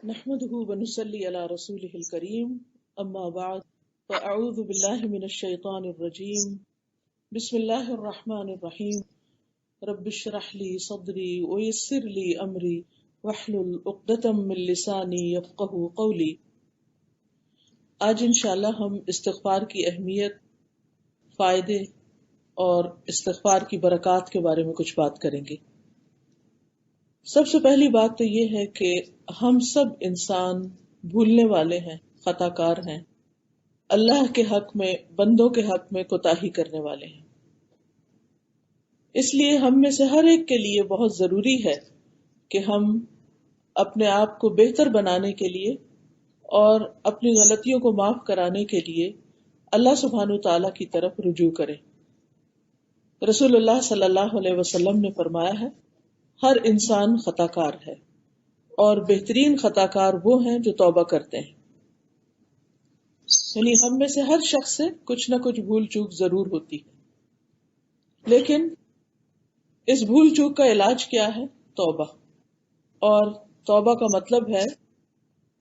نحمده ونصلي على رسوله الكريم اما بعد فاعوذ بالله من الشيطان الرجيم بسم الله الرحمن الرحيم رب اشرح لي صدري ويسر لي امري واحلل عقدة من لساني يفقهوا قولي۔ آج انشاءاللہ ہم استغفار کی اہمیت، فائدے اور استغفار کی برکات کے بارے میں کچھ بات کریں گے۔ سب سے پہلی بات تو یہ ہے کہ ہم سب انسان بھولنے والے ہیں، خطا کار ہیں، اللہ کے حق میں، بندوں کے حق میں کوتاہی کرنے والے ہیں۔ اس لیے ہم میں سے ہر ایک کے لیے بہت ضروری ہے کہ ہم اپنے آپ کو بہتر بنانے کے لیے اور اپنی غلطیوں کو معاف کرانے کے لیے اللہ سبحانہ تعالیٰ کی طرف رجوع کریں۔ رسول اللہ صلی اللہ علیہ وسلم نے فرمایا ہے، ہر انسان خطا کار ہے اور بہترین خطا کار وہ ہیں جو توبہ کرتے ہیں۔ یعنی ہم میں سے ہر شخص سے کچھ نہ کچھ بھول چوک ضرور ہوتی ہے، لیکن اس بھول چوک کا علاج کیا ہے؟ توبہ۔ اور توبہ کا مطلب ہے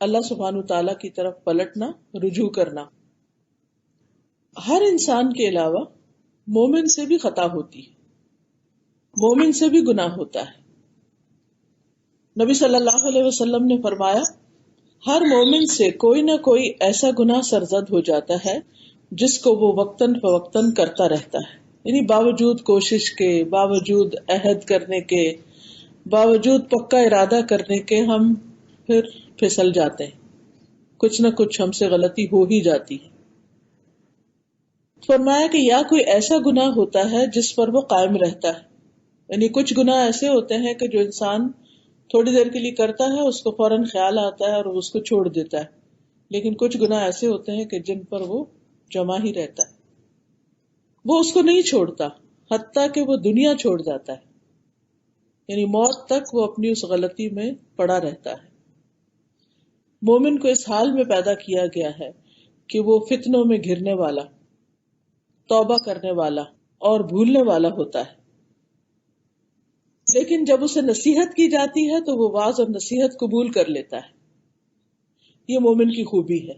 اللہ سبحانہ تعالیٰ کی طرف پلٹنا، رجوع کرنا۔ ہر انسان کے علاوہ مومن سے بھی خطا ہوتی ہے، مومن سے بھی گناہ ہوتا ہے۔ نبی صلی اللہ علیہ وسلم نے فرمایا، ہر مومن سے کوئی نہ کوئی ایسا گناہ سرزد ہو جاتا ہے جس کو وہ وقتاً فوقتاً کرتا رہتا ہے، یعنی باوجود کوشش کے، باوجود عہد کرنے کے، باوجود پکا ارادہ کرنے کے ہم پھر پھسل جاتے ہیں، کچھ نہ کچھ ہم سے غلطی ہو ہی جاتی ہے۔ فرمایا کہ یا کوئی ایسا گناہ ہوتا ہے جس پر وہ قائم رہتا ہے، یعنی کچھ گناہ ایسے ہوتے ہیں کہ جو انسان تھوڑی دیر کے لیے کرتا ہے، اس کو فوراً خیال آتا ہے اور اس کو چھوڑ دیتا ہے، لیکن کچھ گناہ ایسے ہوتے ہیں کہ جن پر وہ جمع ہی رہتا ہے، وہ اس کو نہیں چھوڑتا حتیٰ کہ وہ دنیا چھوڑ جاتا ہے، یعنی موت تک وہ اپنی اس غلطی میں پڑا رہتا ہے۔ مومن کو اس حال میں پیدا کیا گیا ہے کہ وہ فتنوں میں گھرنے والا، توبہ کرنے والا اور بھولنے والا ہوتا ہے، لیکن جب اسے نصیحت کی جاتی ہے تو وہ واعظ اور نصیحت قبول کر لیتا ہے۔ یہ مومن کی خوبی ہے،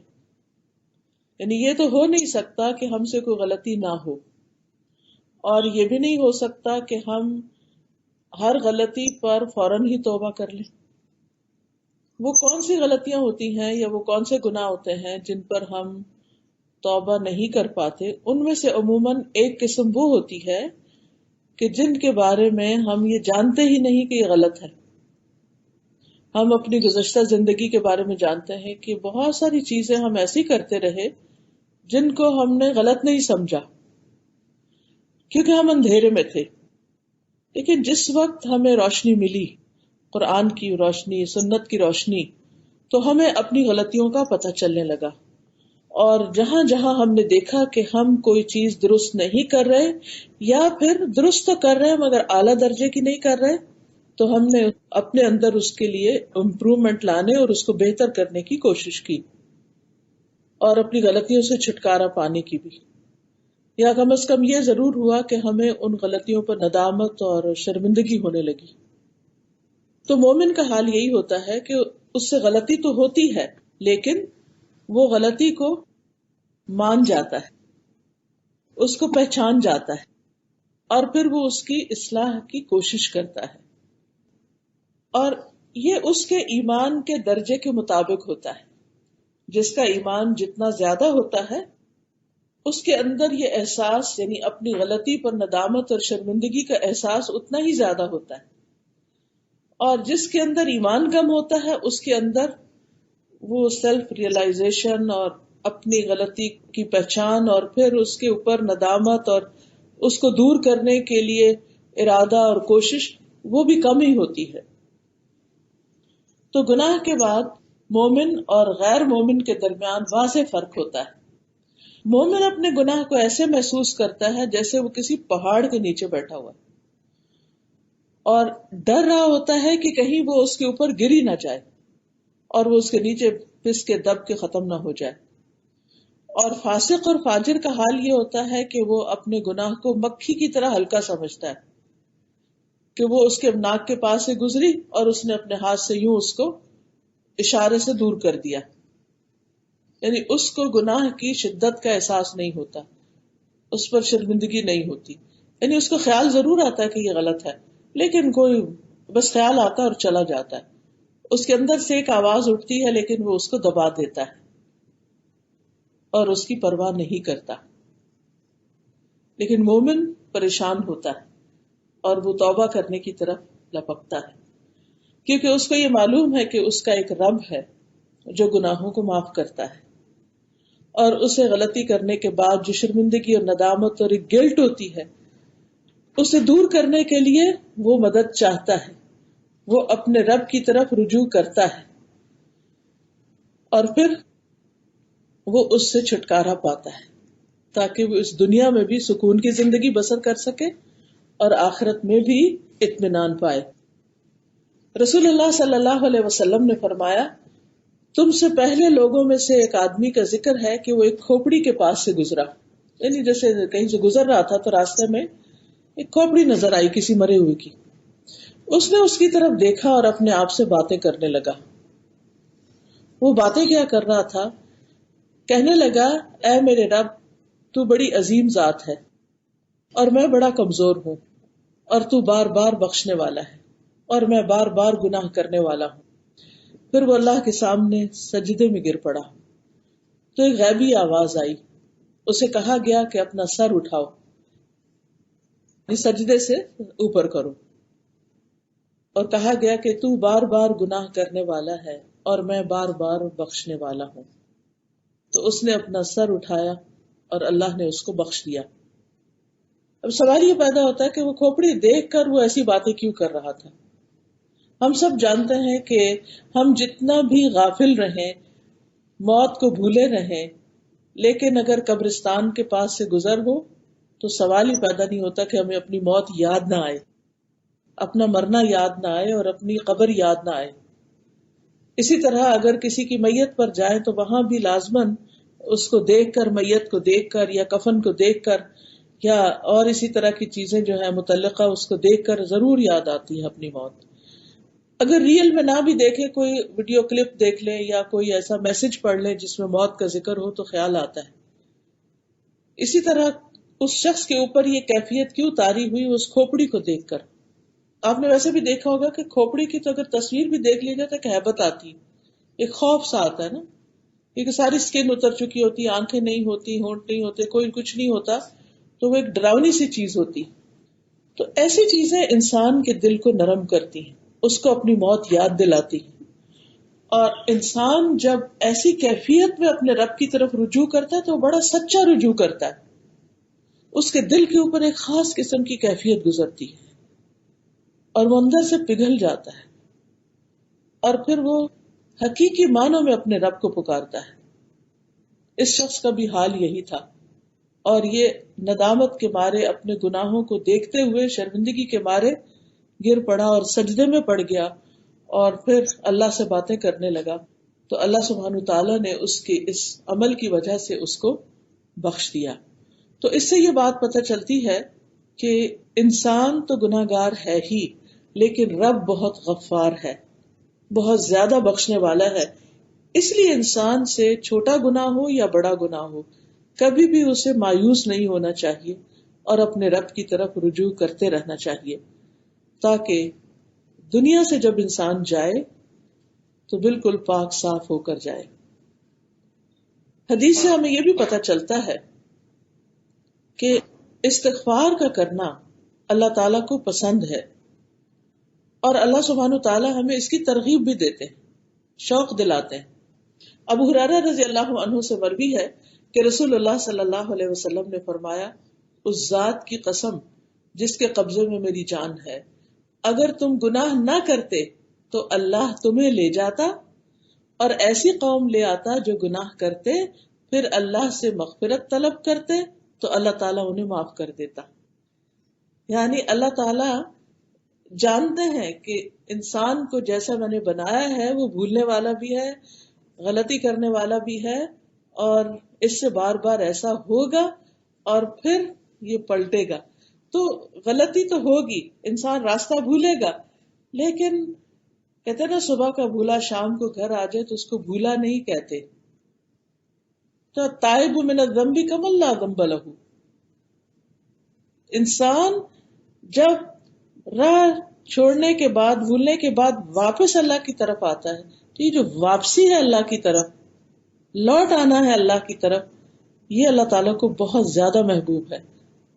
یعنی یہ تو ہو نہیں سکتا کہ ہم سے کوئی غلطی نہ ہو، اور یہ بھی نہیں ہو سکتا کہ ہم ہر غلطی پر فوراً ہی توبہ کر لیں۔ وہ کون سی غلطیاں ہوتی ہیں یا وہ کون سے گناہ ہوتے ہیں جن پر ہم توبہ نہیں کر پاتے؟ ان میں سے عموماً ایک قسم وہ ہوتی ہے کہ جن کے بارے میں ہم یہ جانتے ہی نہیں کہ یہ غلط ہے۔ ہم اپنی گزشتہ زندگی کے بارے میں جانتے ہیں کہ بہت ساری چیزیں ہم ایسی کرتے رہے جن کو ہم نے غلط نہیں سمجھا، کیونکہ ہم اندھیرے میں تھے، لیکن جس وقت ہمیں روشنی ملی، قرآن کی روشنی، سنت کی روشنی، تو ہمیں اپنی غلطیوں کا پتہ چلنے لگا، اور جہاں جہاں ہم نے دیکھا کہ ہم کوئی چیز درست نہیں کر رہے یا پھر درست تو کر رہے مگر اعلیٰ درجے کی نہیں کر رہے، تو ہم نے اپنے اندر اس کے لیے امپرومنٹ لانے اور اس کو بہتر کرنے کی کوشش کی، اور اپنی غلطیوں سے چھٹکارا پانے کی بھی، یا کم از کم یہ ضرور ہوا کہ ہمیں ان غلطیوں پر ندامت اور شرمندگی ہونے لگی۔ تو مومن کا حال یہی ہوتا ہے کہ اس سے غلطی تو ہوتی ہے، لیکن وہ غلطی کو مان جاتا ہے، اس کو پہچان جاتا ہے، اور پھر وہ اس کی اصلاح کی کوشش کرتا ہے، اور یہ اس کے ایمان کے درجے کے مطابق ہوتا ہے۔ جس کا ایمان جتنا زیادہ ہوتا ہے اس کے اندر یہ احساس، یعنی اپنی غلطی پر ندامت اور شرمندگی کا احساس اتنا ہی زیادہ ہوتا ہے، اور جس کے اندر ایمان کم ہوتا ہے اس کے اندر وہ سیلف ریئلائزیشن اور اپنی غلطی کی پہچان اور پھر اس کے اوپر ندامت اور اس کو دور کرنے کے لیے ارادہ اور کوشش وہ بھی کم ہی ہوتی ہے۔ تو گناہ کے بعد مومن اور غیر مومن کے درمیان واضح فرق ہوتا ہے۔ مومن اپنے گناہ کو ایسے محسوس کرتا ہے جیسے وہ کسی پہاڑ کے نیچے بیٹھا ہوا ہے اور ڈر رہا ہوتا ہے کہ کہیں وہ اس کے اوپر گری نہ جائے اور وہ اس کے نیچے پس کے دب کے ختم نہ ہو جائے۔ اور فاسق اور فاجر کا حال یہ ہوتا ہے کہ وہ اپنے گناہ کو مکھی کی طرح ہلکا سمجھتا ہے کہ وہ اس کے ناک کے پاس سے گزری اور اس نے اپنے ہاتھ سے یوں اس کو اشارے سے دور کر دیا، یعنی اس کو گناہ کی شدت کا احساس نہیں ہوتا، اس پر شرمندگی نہیں ہوتی، یعنی اس کو خیال ضرور آتا ہے کہ یہ غلط ہے، لیکن کوئی بس خیال آتا ہے اور چلا جاتا ہے، اس کے اندر سے ایک آواز اٹھتی ہے لیکن وہ اس کو دبا دیتا ہے اور اس کی پرواہ نہیں کرتا۔ لیکن مومن پریشان ہوتا ہے اور وہ توبہ کرنے کی طرف لپکتا ہے، کیونکہ اس کو یہ معلوم ہے کہ اس کا ایک رب ہے جو گناہوں کو معاف کرتا ہے، اور اسے غلطی کرنے کے بعد جو شرمندگی اور ندامت اور ایک گلٹ ہوتی ہے، اسے دور کرنے کے لیے وہ مدد چاہتا ہے، وہ اپنے رب کی طرف رجوع کرتا ہے، اور پھر وہ اس سے چھٹکارا پاتا ہے تاکہ وہ اس دنیا میں بھی سکون کی زندگی بسر کر سکے اور آخرت میں بھی اطمینان پائے۔ رسول اللہ صلی اللہ علیہ وسلم نے فرمایا، تم سے پہلے لوگوں میں سے ایک آدمی کا ذکر ہے کہ وہ ایک کھوپڑی کے پاس سے گزرا، یعنی جیسے کہیں سے گزر رہا تھا تو راستے میں ایک کھوپڑی نظر آئی کسی مرے ہوئے کی، اس نے اس کی طرف دیکھا اور اپنے آپ سے باتیں کرنے لگا۔ وہ باتیں کیا کر رہا تھا؟ کہنے لگا، اے میرے رب، تو بڑی عظیم ذات ہے اور میں بڑا کمزور ہوں، اور تو بار بار بخشنے والا ہے اور میں بار بار گناہ کرنے والا ہوں۔ پھر وہ اللہ کے سامنے سجدے میں گر پڑا تو ایک غیبی آواز آئی، اسے کہا گیا کہ اپنا سر اٹھاؤ، سجدے سے اوپر کرو، اور کہا گیا کہ تو بار بار گناہ کرنے والا ہے اور میں بار بار بخشنے والا ہوں۔ تو اس نے اپنا سر اٹھایا اور اللہ نے اس کو بخش دیا۔ اب سوال یہ پیدا ہوتا ہے کہ وہ کھوپڑی دیکھ کر وہ ایسی باتیں کیوں کر رہا تھا؟ ہم سب جانتے ہیں کہ ہم جتنا بھی غافل رہیں، موت کو بھولے رہیں، لیکن اگر قبرستان کے پاس سے گزر ہو تو سوال ہی پیدا نہیں ہوتا کہ ہمیں اپنی موت یاد نہ آئے، اپنا مرنا یاد نہ آئے اور اپنی قبر یاد نہ آئے۔ اسی طرح اگر کسی کی میت پر جائیں تو وہاں بھی لازماً اس کو دیکھ کر، میت کو دیکھ کر یا کفن کو دیکھ کر یا اور اسی طرح کی چیزیں جو ہے متعلقہ، اس کو دیکھ کر ضرور یاد آتی ہے اپنی موت۔ اگر ریئل میں نہ بھی دیکھے، کوئی ویڈیو کلپ دیکھ لے یا کوئی ایسا میسج پڑھ لے جس میں موت کا ذکر ہو تو خیال آتا ہے۔ اسی طرح اس شخص کے اوپر یہ کیفیت کیوں طاری ہوئی اس کھوپڑی کو دیکھ کر؟ آپ نے ویسے بھی دیکھا ہوگا کہ کھوپڑی کی تو اگر تصویر بھی دیکھ لی جائے تو ایک ہیبت آتی، ایک خوف سا آتا ہے نا، کیونکہ ساری سکن اتر چکی ہوتی، آنکھیں نہیں ہوتی، ہونٹ نہیں ہوتے، کوئی کچھ نہیں ہوتا، تو وہ ایک ڈراؤنی سی چیز ہوتی۔ تو ایسی چیزیں انسان کے دل کو نرم کرتی ہیں، اس کو اپنی موت یاد دلاتی ہیں، اور انسان جب ایسی کیفیت میں اپنے رب کی طرف رجوع کرتا ہے تو وہ بڑا سچا رجوع کرتا ہے، اس کے دل کے اوپر ایک خاص قسم کی کیفیت گزرتی ہے اور وہ اندر سے پگھل جاتا ہے، اور پھر وہ حقیقی معنوں میں اپنے رب کو پکارتا ہے۔ اس شخص کا بھی حال یہی تھا، اور یہ ندامت کے مارے، اپنے گناہوں کو دیکھتے ہوئے شرمندگی کے مارے گر پڑا اور سجدے میں پڑ گیا، اور پھر اللہ سے باتیں کرنے لگا، تو اللہ سبحانہ تعالیٰ نے اس کے اس عمل کی وجہ سے اس کو بخش دیا۔ تو اس سے یہ بات پتہ چلتی ہے کہ انسان تو گناہ گار ہے ہی، لیکن رب بہت غفار ہے، بہت زیادہ بخشنے والا ہے۔ اس لیے انسان سے چھوٹا گناہ ہو یا بڑا گناہ ہو، کبھی بھی اسے مایوس نہیں ہونا چاہیے اور اپنے رب کی طرف رجوع کرتے رہنا چاہیے، تاکہ دنیا سے جب انسان جائے تو بالکل پاک صاف ہو کر جائے۔ حدیث سے ہمیں یہ بھی پتہ چلتا ہے کہ استغفار کا کرنا اللہ تعالیٰ کو پسند ہے، اور اللہ سبحانہ تعالیٰ ہمیں اس کی ترغیب بھی دیتے ہیں، شوق دلاتے ہیں۔ ابو ہریرہ رضی اللہ عنہ سے مروی ہے کہ رسول اللہ صلی اللہ علیہ وسلم نے فرمایا، اس ذات کی قسم جس کے قبضے میں میری جان ہے، اگر تم گناہ نہ کرتے تو اللہ تمہیں لے جاتا اور ایسی قوم لے آتا جو گناہ کرتے، پھر اللہ سے مغفرت طلب کرتے تو اللہ تعالیٰ انہیں معاف کر دیتا۔ یعنی اللہ تعالیٰ جانتے ہیں کہ انسان کو جیسا میں نے بنایا ہے وہ بھولنے والا بھی ہے، غلطی کرنے والا بھی ہے، اور اس سے بار بار ایسا ہوگا اور پھر یہ پلٹے گا۔ تو غلطی تو ہوگی، انسان راستہ بھولے گا، لیکن کہتے ہیں نا صبح کا بھولا شام کو گھر آ جائے تو اس کو بھولا نہیں کہتے. تو تائب من الذنب کمن لا ذنب لہ. انسان جب راہ چھوڑنے کے بعد بھولنے کے بعد واپس اللہ کی طرف آتا ہے تو یہ جو واپسی ہے اللہ کی طرف لوٹ آنا ہے اللہ کی طرف, یہ اللہ تعالیٰ کو بہت زیادہ محبوب ہے,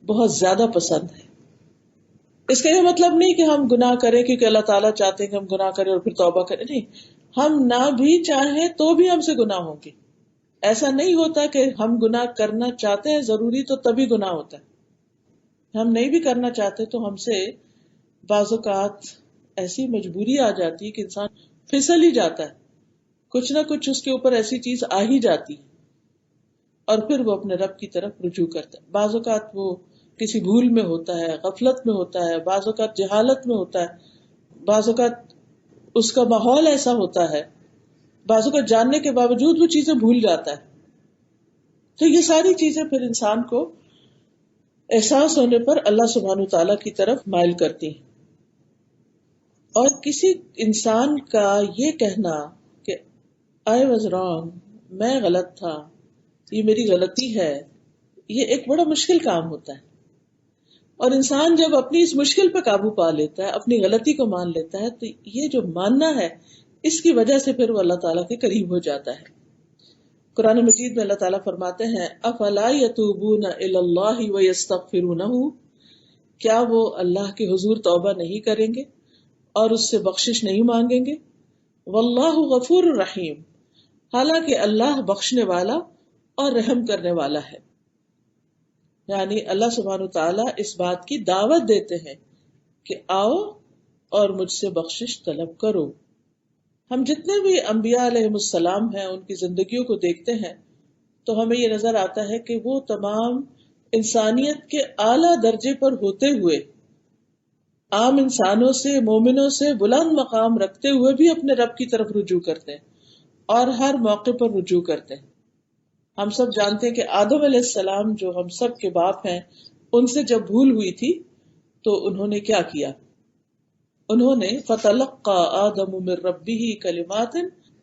بہت زیادہ پسند ہے. اس کا یہ مطلب نہیں کہ ہم گناہ کریں کیونکہ اللہ تعالیٰ چاہتے ہیں کہ ہم گناہ کریں اور پھر توبہ کریں, نہیں, ہم نہ بھی چاہیں تو بھی ہم سے گناہ ہوں گے. ایسا نہیں ہوتا کہ ہم گناہ کرنا چاہتے ہیں ضروری تو تبھی گناہ ہوتا ہے. ہم نہیں بھی کرنا چاہتے تو ہم سے بعض اوقات ایسی مجبوری آ جاتی ہے کہ انسان پھسل ہی جاتا ہے, کچھ نہ کچھ اس کے اوپر ایسی چیز آ ہی جاتی ہے اور پھر وہ اپنے رب کی طرف رجوع کرتا ہے. بعض اوقات وہ کسی بھول میں ہوتا ہے, غفلت میں ہوتا ہے, بعض اوقات جہالت میں ہوتا ہے, بعض اوقات اس کا ماحول ایسا ہوتا ہے, بعض اوقات جاننے کے باوجود وہ چیزیں بھول جاتا ہے. تو یہ ساری چیزیں پھر انسان کو احساس ہونے پر اللہ سبحانہ تعالیٰ کی طرف مائل کرتی ہیں. اور کسی انسان کا یہ کہنا کہ I was wrong, میں غلط تھا, یہ میری غلطی ہے, یہ ایک بڑا مشکل کام ہوتا ہے. اور انسان جب اپنی اس مشکل پہ قابو پا لیتا ہے, اپنی غلطی کو مان لیتا ہے, تو یہ جو ماننا ہے اس کی وجہ سے پھر وہ اللہ تعالیٰ کے قریب ہو جاتا ہے. قرآن مجید میں اللہ تعالیٰ فرماتے ہیں افلا یتوبون الی اللہ ویستغفرونہ, کیا وہ اللہ کے حضور توبہ نہیں کریں گے اور اس سے بخشش نہیں مانگیں گے. واللہ غفور الرحیم, حالانکہ اللہ بخشنے والا اور رحم کرنے والا ہے. یعنی اللہ سبحانہ تعالیٰ اس بات کی دعوت دیتے ہیں کہ آؤ اور مجھ سے بخشش طلب کرو. ہم جتنے بھی انبیاء علیہ السلام ہیں ان کی زندگیوں کو دیکھتے ہیں تو ہمیں یہ نظر آتا ہے کہ وہ تمام انسانیت کے اعلیٰ درجے پر ہوتے ہوئے عام انسانوں سے, مومنوں سے بلند مقام رکھتے ہوئے بھی اپنے رب کی طرف رجوع کرتے ہیں اور ہر موقع پر رجوع کرتے ہیں. ہم سب جانتے ہیں کہ آدم علیہ السلام جو ہم سب کے باپ ہیں, ان سے جب بھول ہوئی تھی تو انہوں نے کیا کیا, انہوں نے فَتَلَقَّى آدَمُ مِن رَبِّهِ كَلِمَاتٍ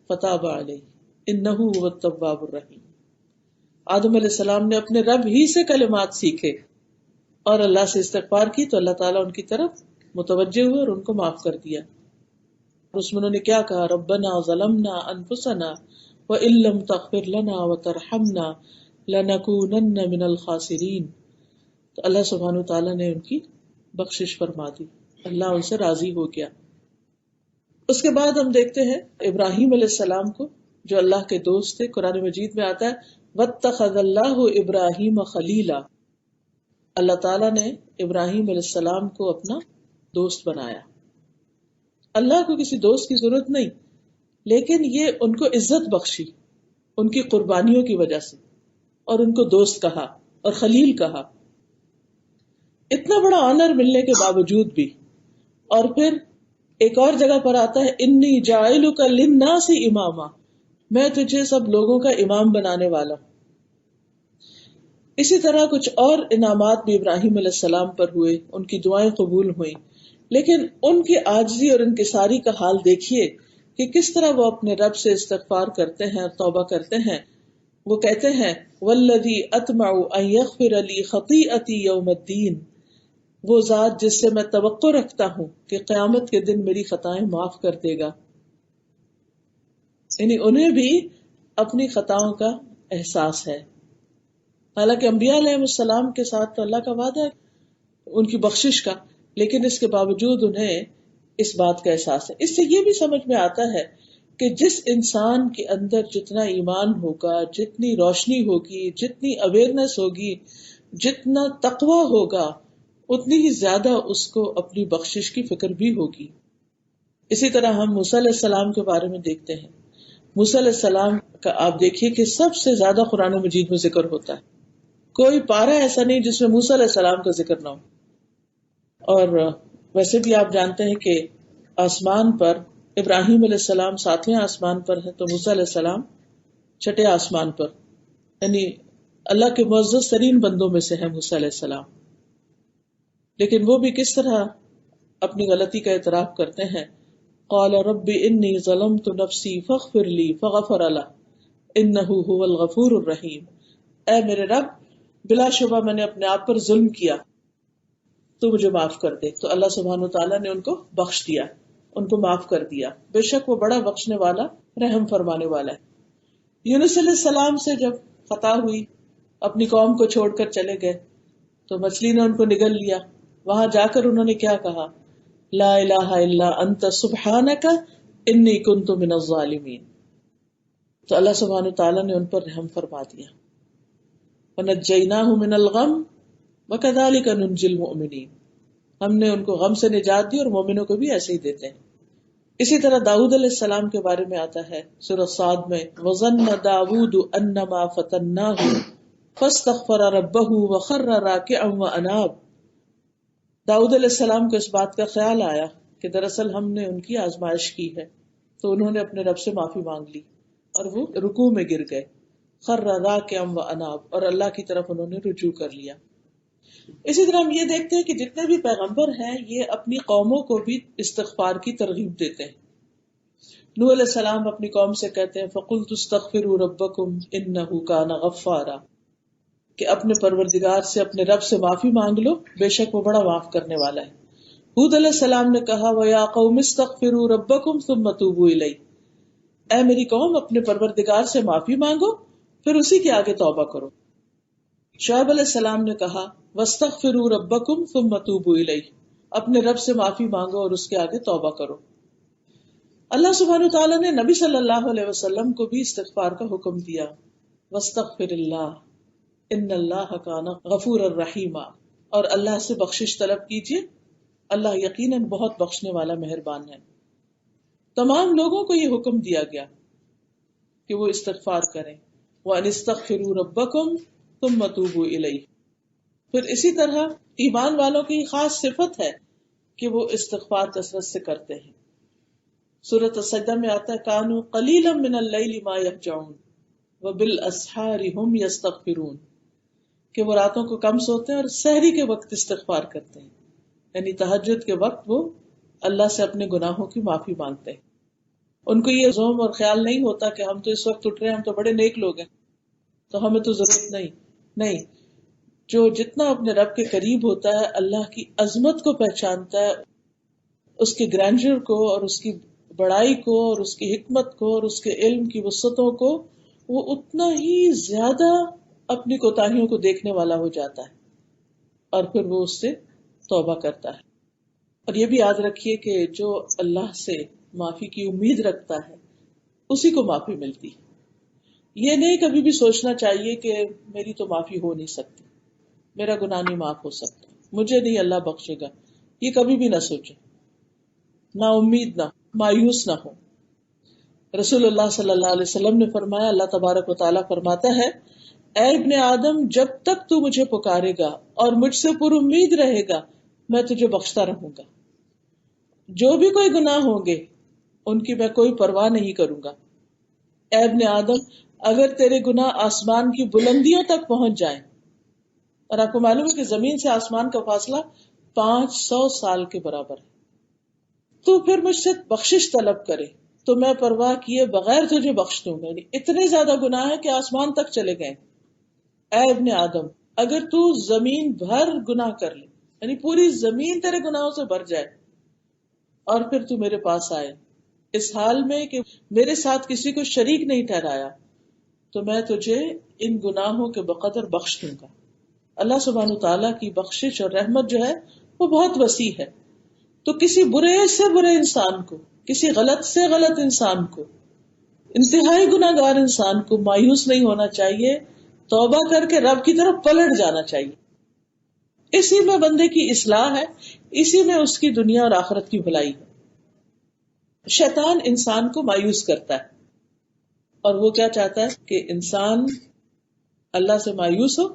فَتَابَ عَلَيْهِ إِنَّهُ هُوَ التَّوَّابُ الرَّحِيمُ. آدم علیہ السلام نے اپنے رب ہی سے کلمات سیکھے اور اللہ سے استغفار کی تو اللہ تعالیٰ ان کی طرف متوجہ ہوئے اور ان کو معاف کر دیا. اس میں انہوں نے کیا کہا, ربنا ظلمنا انفسنا وَإِن لَّمْ تَغْفِرْ لَنَا وَتَرْحَمْنَا لَنَكُونَنَّ مِنَ الْخَاسِرِينَ. تو اللہ سبحانہ تعالیٰ نے ان کی بخشش فرما دی, اللہ ان سے راضی ہو گیا. اس کے بعد ہم دیکھتے ہیں ابراہیم علیہ السلام کو جو اللہ کے دوست تھے. قرآن مجید میں آتا ہے وَاتَّخَذَ اللَّهُ إِبْرَاهِيمَ خَلِيلًا, اللہ تعالیٰ نے ابراہیم علیہ السلام کو اپنا دوست بنایا. اللہ کو کسی دوست کی ضرورت نہیں, لیکن یہ ان کو عزت بخشی ان کی قربانیوں کی وجہ سے اور ان کو دوست کہا اور خلیل کہا. اتنا بڑا آنر ملنے کے باوجود بھی. اور پھر ایک اور جگہ پر آتا ہے انی جاعلک للناس اماما, میں تجھے سب لوگوں کا امام بنانے والا. اسی طرح کچھ اور انعامات بھی ابراہیم علیہ السلام پر ہوئے, ان کی دعائیں قبول ہوئیں, لیکن ان کی عاجزی اور انکساری کا حال دیکھیے کہ کس طرح وہ اپنے رب سے استغفار کرتے ہیں اور توبہ کرتے ہیں. وہ کہتے ہیں والذی اطمع ان یغفر لی خطیئتی یوم الدین, وہ ذات جس سے میں توقع رکھتا ہوں کہ قیامت کے دن میری خطائیں معاف کر دے گا. یعنی انہیں بھی اپنی خطاؤں کا احساس ہے. حالانکہ انبیاء علیہ السلام کے ساتھ تو اللہ کا وعدہ ہے ان کی بخشش کا, لیکن اس کے باوجود انہیں اس بات کا احساس ہے. اس سے یہ بھی سمجھ میں آتا ہے کہ جس انسان کے اندر جتنا ایمان ہوگا, جتنی روشنی ہوگی, جتنی اویئرنیس ہوگی, جتنا تقوی ہوگا, اتنی ہی زیادہ اس کو اپنی بخشش کی فکر بھی ہوگی. اسی طرح ہم موسیٰ علیہ السلام کے بارے میں دیکھتے ہیں. موسیٰ علیہ السلام کا آپ دیکھیے کہ سب سے زیادہ قرآن مجید میں ذکر ہوتا ہے. کوئی پارہ ایسا نہیں جس میں موسیٰ علیہ السلام کا ذکر نہ ہو. اور ویسے بھی آپ جانتے ہیں کہ آسمان پر ابراہیم علیہ السلام 7ویں آسمان پر ہے, تو موسیٰ علیہ السلام 6 آسمان پر, یعنی اللہ کے معزز ترین بندوں میں سے ہے موسیٰ علیہ السلام. لیکن وہ بھی کس طرح اپنی غلطی کا اعتراف کرتے ہیں قال رب انی ظلمت نفسی فاغفر لی فغفر له انہ هو الغفور الرحیم. اے میرے رب، بلا شبہ میں نے اپنے آپ پر ظلم کیا، تو مجھے معاف کر دے. تو اللہ سبحانہ وتعالیٰ نے ان کو بخش دیا، ان کو معاف کر دیا. بے شک وہ بڑا بخشنے والا، رحم فرمانے والا ہے. یونس علیہ السلام سے جب خطا ہوئی، اپنی قوم کو چھوڑ کر چلے گئے تو مچھلی نے ان کو نگل لیا. وہاں جا کر انہوں نے کیا کہا؟ لا الہ الا انت سبحانک انی کنت من الظالمین. تو اللہ سبحانہ تعالیٰ نے ان پر رحم فرما دیا. وَنَجَّيْنَاهُ مِنَ الْغَمِّ وَكَذَلِكَ نُنْجِي الْمُؤْمِنِينَ. ہم نے ان کو غم سے نجات دی اور مومنوں کو بھی ایسے ہی دیتے ہیں. اسی طرح داؤد علیہ السلام کے بارے میں آتا ہے سورہ صاد میں، وَظَنَّ دَاوُودُ أَنَّمَا فَتَنَّاهُ فَاسْتَغْفَرَ رَبَّهُ وَخَرَّ رَاكِعًا وَأَنَابَ. داؤد علیہ السلام کو اس بات کا خیال آیا کہ دراصل ہم نے ان کی آزمائش کی ہے، تو انہوں نے اپنے رب سے معافی مانگ لی اور وہ رکوع میں گر گئے. خر راکعا واناب، اور اللہ کی طرف انہوں نے رجوع کر لیا. اسی طرح ہم یہ دیکھتے ہیں کہ جتنے بھی پیغمبر ہیں یہ اپنی قوموں کو بھی استغفار کی ترغیب دیتے ہیں. نوح علیہ السلام اپنی قوم سے کہتے ہیں فَقُلْتُ اسْتَغْفِرُوا رَبَّكُمْ إِنَّهُ كَانَ غَفَّارًا، کہ اپنے پروردگار سے، اپنے رب سے معافی مانگ لو، بے شک وہ بڑا معاف کرنے والا ہے. ہود علیہ السلام نے کہا وَيَا قَوْمِ اسْتَغْفِرُوا رَبَّكُمْ ثُمَّ تُوبُوا إِلَيْهِ، اے میری قوم اپنے پروردگار سے معافی مانگو پھر اسی کے آگے توبہ کرو. شعیب علیہ السلام نے کہا وَاسْتَغْفِرُوا رَبَّكُمْ ثُمَّ تُوبُوا إِلَيْهِ، اپنے رب سے معافی مانگو اور اس کے آگے توبہ کرو. اللہ سبحانہ وتعالیٰ نے نبی صلی اللہ علیہ وسلم کو بھی استغفار کا حکم دیا. وَاسْتَغْفِرِ اللَّهَ إِنَّ اللَّهَ كَانَ غَفُورًا رَحِيمًا، اور اللہ سے بخشش طلب کیجیے، اللہ یقیناً بہت بخشنے والا مہربان ہے. تمام لوگوں کو یہ حکم دیا گیا کہ وہ استغفار کریں. وَأَنِ اسْتَغْفِرُوا رَبَّكُمْ ثُمَّ تُوبُوا إِلَيْهِ. پھر اسی طرح ایمان والوں کی خاص صفت ہے کہ وہ استغفار کثرت سے کرتے ہیں. سورۃ السجدہ میں آتا ہے کانوا قلیلا من اللیل ما یہجعون وبالاسحار هم یستغفرون، کہ وہ راتوں کو کم سوتے ہیں اور سحری کے وقت استغفار کرتے ہیں، یعنی تہجد کے وقت وہ اللہ سے اپنے گناہوں کی معافی مانگتے ہیں. ان کو یہ زوم اور خیال نہیں ہوتا کہ ہم تو اس وقت اٹھ رہے ہیں، ہم تو بڑے نیک لوگ ہیں تو ہمیں تو ضرورت نہیں. جو جتنا اپنے رب کے قریب ہوتا ہے، اللہ کی عظمت کو پہچانتا ہے، اس کے گرینڈر کو اور اس کی بڑائی کو اور اس کی حکمت کو اور اس کے علم کی وسعتوں کو، وہ اتنا ہی زیادہ اپنی کوتاہیوں کو دیکھنے والا ہو جاتا ہے اور پھر وہ اس سے توبہ کرتا ہے. اور یہ بھی یاد رکھیے کہ جو اللہ سے معافی کی امید رکھتا ہے اسی کو معافی ملتی. یہ نہیں کبھی بھی سوچنا چاہیے کہ میری تو معافی ہو نہیں سکتی، میرا گناہ نہیں معاف ہو سکتا، مجھے نہیں اللہ بخشے گا. یہ کبھی بھی نہ سوچے، نا امید نہ، مایوس نہ ہو. رسول اللہ صلی اللہ علیہ وسلم نے فرمایا، اللہ تبارک و تعالیٰ فرماتا ہے اے ابن آدم، جب تک تو مجھے پکارے گا اور مجھ سے پر امید رہے گا میں تجھے بخشتا رہوں گا. جو بھی کوئی گناہ ہوں گے ان کی میں کوئی پرواہ نہیں کروں گا. اے ابن آدم، اگر تیرے گناہ آسمان کی بلندیوں تک پہنچ جائیں، اور آپ کو معلوم ہے کہ زمین سے آسمان کا فاصلہ 500 سال کے برابر ہے، تو پھر مجھ سے بخشش طلب کرے تو میں پرواہ کیے بغیر تجھے بخش دوں گا. اتنے زیادہ گناہ ہے کہ آسمان تک چلے گئے. اے ابن آدم، اگر تو زمین بھر گناہ کر لے، یعنی پوری زمین تیرے گناہوں سے بھر جائے، اور پھر تو میرے پاس آئے اس حال میں کہ میرے ساتھ کسی کو شریک نہیں ٹھہرایا، تو میں تجھے ان گناہوں کے بقدر بخش دوں گا. اللہ سبحانہ تعالیٰ کی بخشش اور رحمت جو ہے وہ بہت وسیع ہے. تو کسی برے سے برے انسان کو، کسی غلط سے غلط انسان کو، انتہائی گناہگار انسان کو مایوس نہیں ہونا چاہیے، توبہ کر کے رب کی طرف پلٹ جانا چاہیے. اسی میں بندے کی اصلاح ہے، اسی میں اس کی دنیا اور آخرت کی بھلائی ہے. شیطان انسان کو مایوس کرتا ہے اور وہ کیا چاہتا ہے کہ انسان اللہ سے مایوس ہو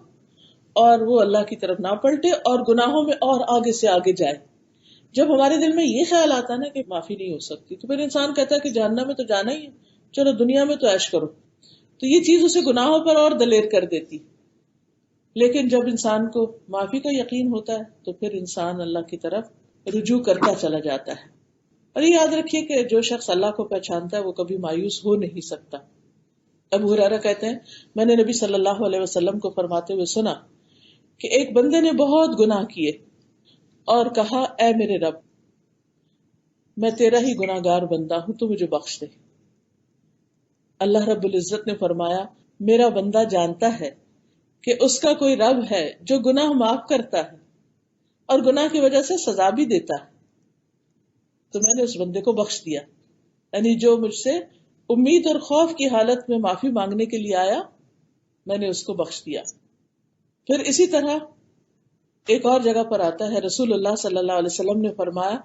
اور وہ اللہ کی طرف نہ پلٹے اور گناہوں میں اور آگے سے آگے جائے. جب ہمارے دل میں یہ خیال آتا ہے نا کہ معافی نہیں ہو سکتی، تو پھر انسان کہتا ہے کہ جہنم میں تو جانا ہی ہے، چلو دنیا میں تو عیش کرو. تو یہ چیز اسے گناہوں پر اور دلیر کر دیتی. لیکن جب انسان کو معافی کا یقین ہوتا ہے تو پھر انسان اللہ کی طرف رجوع کرتا چلا جاتا ہے. اور یہ یاد رکھیے کہ جو شخص اللہ کو پہچانتا ہے وہ کبھی مایوس ہو نہیں سکتا. ابو ہریرہ کہتے ہیں میں نے نبی صلی اللہ علیہ وسلم کو فرماتے ہوئے سنا کہ ایک بندے نے بہت گناہ کیے اور کہا اے میرے رب میں تیرا ہی گناہ گار بندہ ہوں تو مجھے بخش دے. اللہ رب العزت نے فرمایا میرا بندہ جانتا ہے کہ اس کا کوئی رب ہے جو گناہ معاف کرتا ہے اور گناہ کی وجہ سے سزا بھی دیتا ہے، تو میں نے اس بندے کو بخش دیا. یعنی جو مجھ سے امید اور خوف کی حالت میں معافی مانگنے کے لیے آیا میں نے اس کو بخش دیا. پھر اسی طرح ایک اور جگہ پر آتا ہے رسول اللہ صلی اللہ علیہ وسلم نے فرمایا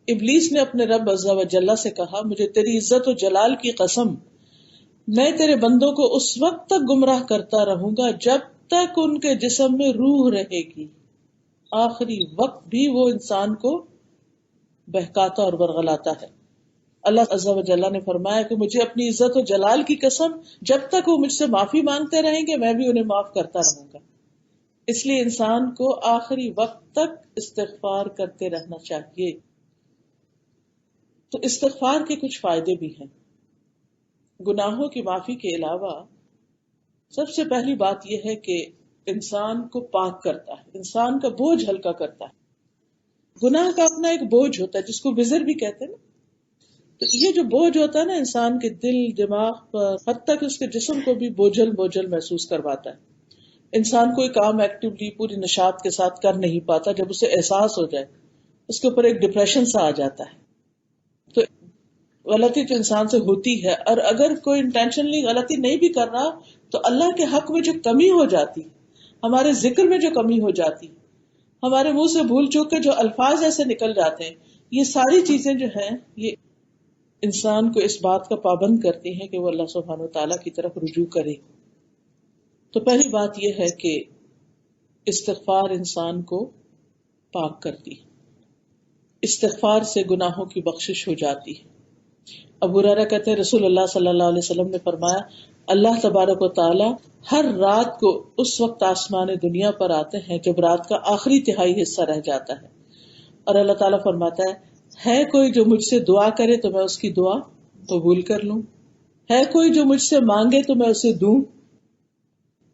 ابلیس نے اپنے رب عز و جل سے کہا مجھے تیری عزت و جلال کی قسم میں تیرے بندوں کو اس وقت تک گمراہ کرتا رہوں گا جب تک ان کے جسم میں روح رہے گی. آخری وقت بھی وہ انسان کو بہکاتا اور برغلاتا ہے. اللہ عز و جل نے فرمایا کہ مجھے اپنی عزت و جلال کی قسم جب تک وہ مجھ سے معافی مانگتے رہیں گے میں بھی انہیں معاف کرتا رہوں گا. اس لیے انسان کو آخری وقت تک استغفار کرتے رہنا چاہیے. تو استغفار کے کچھ فائدے بھی ہیں. گناہوں کی معافی کے علاوہ سب سے پہلی بات یہ ہے کہ انسان کو پاک کرتا ہے، انسان کا بوجھ ہلکا کرتا ہے. گناہ کا اپنا ایک بوجھ ہوتا ہے جس کو وزر بھی کہتے ہیں نا. تو یہ جو بوجھ ہوتا ہے نا انسان کے دل دماغ پر حتیٰ کہ اس کے جسم کو بھی بوجھل بوجھل محسوس کرواتا ہے. انسان کوئی کام ایکٹیولی پوری نشاط کے ساتھ کر نہیں پاتا. جب اسے احساس ہو جائے اس کے اوپر ایک ڈپریشن سا آ جاتا ہے. تو غلطی تو انسان سے ہوتی ہے، اور اگر کوئی انٹینشنلی غلطی نہیں بھی کر رہا تو اللہ کے حق میں جو کمی ہو جاتی، ہمارے ذکر میں جو کمی ہو جاتی، ہمارے منہ سے بھول چوک کے جو الفاظ ایسے نکل جاتے ہیں، یہ ساری چیزیں جو ہیں یہ انسان کو اس بات کا پابند کرتی ہیں کہ وہ اللہ سبحانہ و تعالیٰ کی طرف رجوع کرے. تو پہلی بات یہ ہے کہ استغفار انسان کو پاک کرتی ہے. استغفار سے گناہوں کی بخشش ہو جاتی ہے. ابو ہریرہ کہتے ہیں رسول اللہ صلی اللہ علیہ وسلم نے فرمایا اللہ تبارک و تعالی ہر رات کو اس وقت آسمان دنیا پر آتے ہیں جب رات کا آخری تہائی حصہ رہ جاتا ہے، اور اللہ تعالیٰ فرماتا ہے کوئی جو مجھ سے دعا کرے تو میں اس کی دعا قبول کر لوں، ہے کوئی جو مجھ سے مانگے تو میں اسے دوں،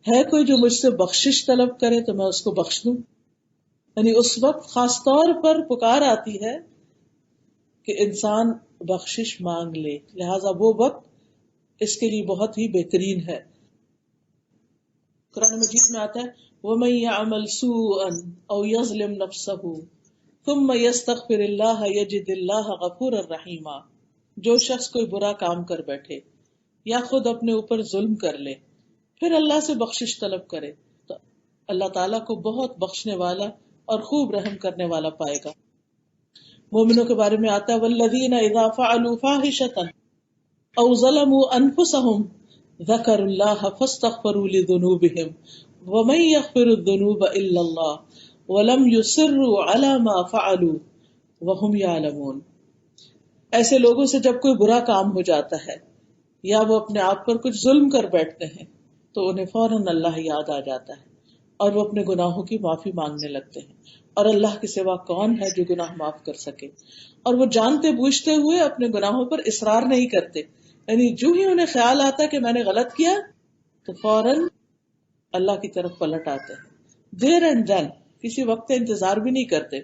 ہے کوئی جو مجھ سے بخشش طلب کرے تو میں اس کو بخش دوں. یعنی اس وقت خاص طور پر پکار آتی ہے کہ انسان بخشش مانگ لے، لہذا وہ وقت اس کے لیے بہت ہی بہترین ہے. قرآن مجید میں آتا ہے وَمَن يَعْمَلْ سُوءًا أَوْ يَظْلِمْ نَفْسَهُ ثُمَّ يَسْتَغْفِرِ اللَّهَ يَجِدِ اللَّهَ غَفُورًا رَحِيمًا. جو شخص کوئی برا کام کر بیٹھے یا خود اپنے اوپر ظلم کر لے پھر اللہ سے بخشش طلب کرے تو اللہ تعالیٰ کو بہت بخشنے والا اور خوب رحم کرنے والا پائے گا. مومنوں کے بارے میں آتا ہے وَالَّذِينَ إِذَا فَعَلُوا فَاحِشَةً أَوْ ظَلَمُوا أَنفُسَهُمْ ذَكَرُوا اللَّهَ فَاسْتَغْفَرُوا لِذُنُوبِهِمْ وَمَن يَغْفِرُ الذُّنُوبَ إِلَّا اللَّهُ وَلَمْ يُصِرُّوا عَلَى مَا فَعَلُوا وَهُمْ يَعْلَمُونَ. ایسے لوگوں سے جب کوئی برا کام ہو جاتا ہے یا وہ اپنے آپ پر کچھ ظلم کر بیٹھتے ہیں تو انہیں فوراً اللہ یاد آ جاتا ہے اور وہ اپنے گناہوں کی معافی مانگنے لگتے ہیں. اور اللہ کے سوا کون ہے جو گناہ معاف کر سکے؟ اور وہ جانتے بوجھتے ہوئے اپنے گناہوں پر اصرار نہیں کرتے. یعنی جو ہی انہیں خیال آتا کہ میں نے غلط کیا تو فوراً اللہ کی طرف پلٹ آتے ہیں. دیر اینڈ دین، کسی وقت انتظار بھی نہیں کرتے.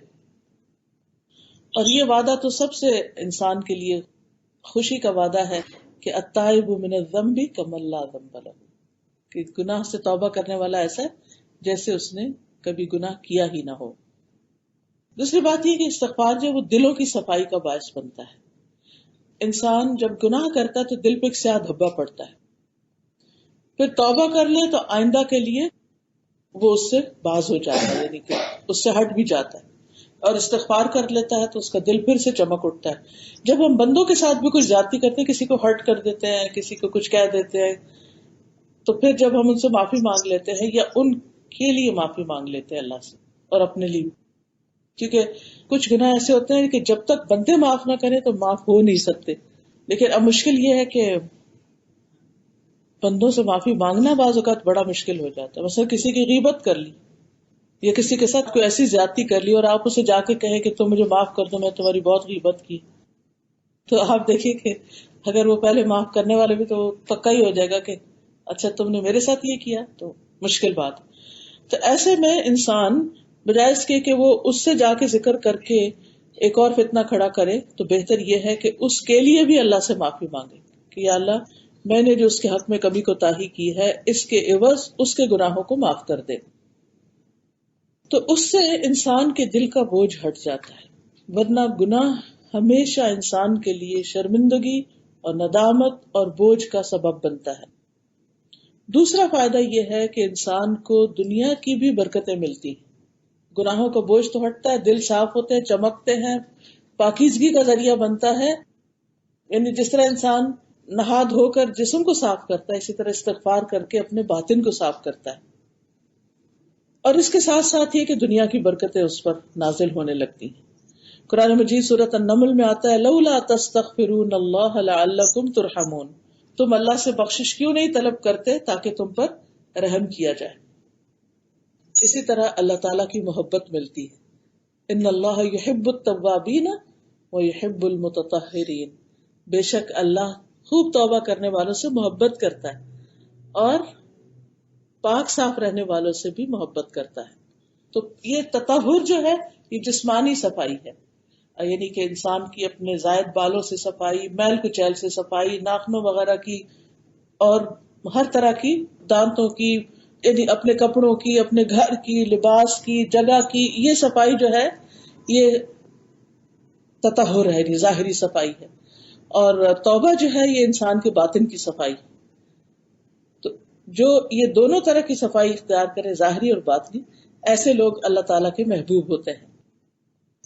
اور یہ وعدہ تو سب سے انسان کے لیے خوشی کا وعدہ ہے کہ التائب من الذنب کمن لا ذنب لہ، کہ گناہ سے توبہ کرنے والا ایسا ہے جیسے اس نے کبھی گناہ کیا ہی نہ ہو. دوسری بات یہ کہ استغفار جو وہ دلوں کی صفائی کا باعث بنتا ہے. انسان جب گناہ کرتا ہے تو دل پہ ایک سیاہ دھبا پڑتا ہے، پھر توبہ کر لے تو آئندہ کے لیے وہ اس سے باز ہو جاتا ہے، یعنی کہ اس سے ہٹ بھی جاتا ہے، اور استغفار کر لیتا ہے تو اس کا دل پھر سے چمک اٹھتا ہے. جب ہم بندوں کے ساتھ بھی کچھ زیادتی کرتے ہیں، کسی کو ہرٹ کر دیتے ہیں، کسی کو کچھ کہہ دیتے ہیں، تو پھر جب ہم ان سے معافی مانگ لیتے ہیں یا ان کے لیے معافی مانگ لیتے ہیں اللہ سے اور اپنے لیے، کیونکہ کچھ گناہ ایسے ہوتے ہیں کہ جب تک بندے معاف نہ کریں تو معاف ہو نہیں سکتے. لیکن اب مشکل یہ ہے کہ بندوں سے معافی مانگنا بعض اوقات بڑا مشکل ہو جاتا ہے. مثلا کسی کی غیبت کر لی یا کسی کے ساتھ کوئی ایسی زیادتی کر لی اور آپ اسے جا کے کہیں کہ تم مجھے معاف کر دو، میں تمہاری بہت غیبت کی، تو آپ دیکھیے کہ اگر وہ پہلے معاف کرنے والے بھی تو پکا ہی ہو جائے گا کہ اچھا تم نے میرے ساتھ یہ کیا، تو مشکل بات. تو ایسے میں انسان بجائے اس کے کہ وہ اس سے جا کے ذکر کر کے ایک اور فتنہ کھڑا کرے، تو بہتر یہ ہے کہ اس کے لیے بھی اللہ سے معافی مانگے کہ یا اللہ میں نے جو اس کے حق میں کمی کوتاہی کی ہے، اس کے عوض اس کے گناہوں کو معاف کر دے. تو اس سے انسان کے دل کا بوجھ ہٹ جاتا ہے، ورنہ گناہ ہمیشہ انسان کے لیے شرمندگی اور ندامت اور بوجھ کا سبب بنتا ہے. دوسرا فائدہ یہ ہے کہ انسان کو دنیا کی بھی برکتیں ملتی ہیں. گناہوں کا بوجھ تو ہٹتا ہے، دل صاف ہوتے ہیں، چمکتے ہیں، پاکیزگی کا ذریعہ بنتا ہے. یعنی جس طرح انسان نہا دھو کر جسم کو صاف کرتا ہے، اسی طرح استغفار کر کے اپنے باطن کو صاف کرتا ہے. اور اس کے ساتھ ساتھ یہ کہ دنیا کی برکتیں اس پر نازل ہونے لگتی ہیں. قرآن مجید سورۃ النمل میں آتا ہے لولا تستغفرون اللہ لعلکم ترحمون، تم اللہ سے بخشش کیوں نہیں طلب کرتے تاکہ تم پر رحم کیا جائے. اسی طرح اللہ تعالیٰ کی محبت ملتی ہے. ان اللہ یحب التوابین ویحب المتطہرین، بے شک اللہ خوب توبہ کرنے والوں سے محبت کرتا ہے اور پاک صاف رہنے والوں سے بھی محبت کرتا ہے. تو یہ تطہر جو ہے یہ جسمانی صفائی ہے، یعنی کہ انسان کی اپنے زائد بالوں سے صفائی، میل کچیل سے صفائی، ناخنوں وغیرہ کی، اور ہر طرح کی، دانتوں کی، یعنی اپنے کپڑوں کی، اپنے گھر کی، لباس کی، جگہ کی، یہ صفائی جو ہے یہ تطہر ہے، یہ ظاہری صفائی ہے. اور توبہ جو ہے یہ انسان کے باطن کی صفائی. تو جو یہ دونوں طرح کی صفائی اختیار کرے، ظاہری اور باطنی، ایسے لوگ اللہ تعالیٰ کے محبوب ہوتے ہیں.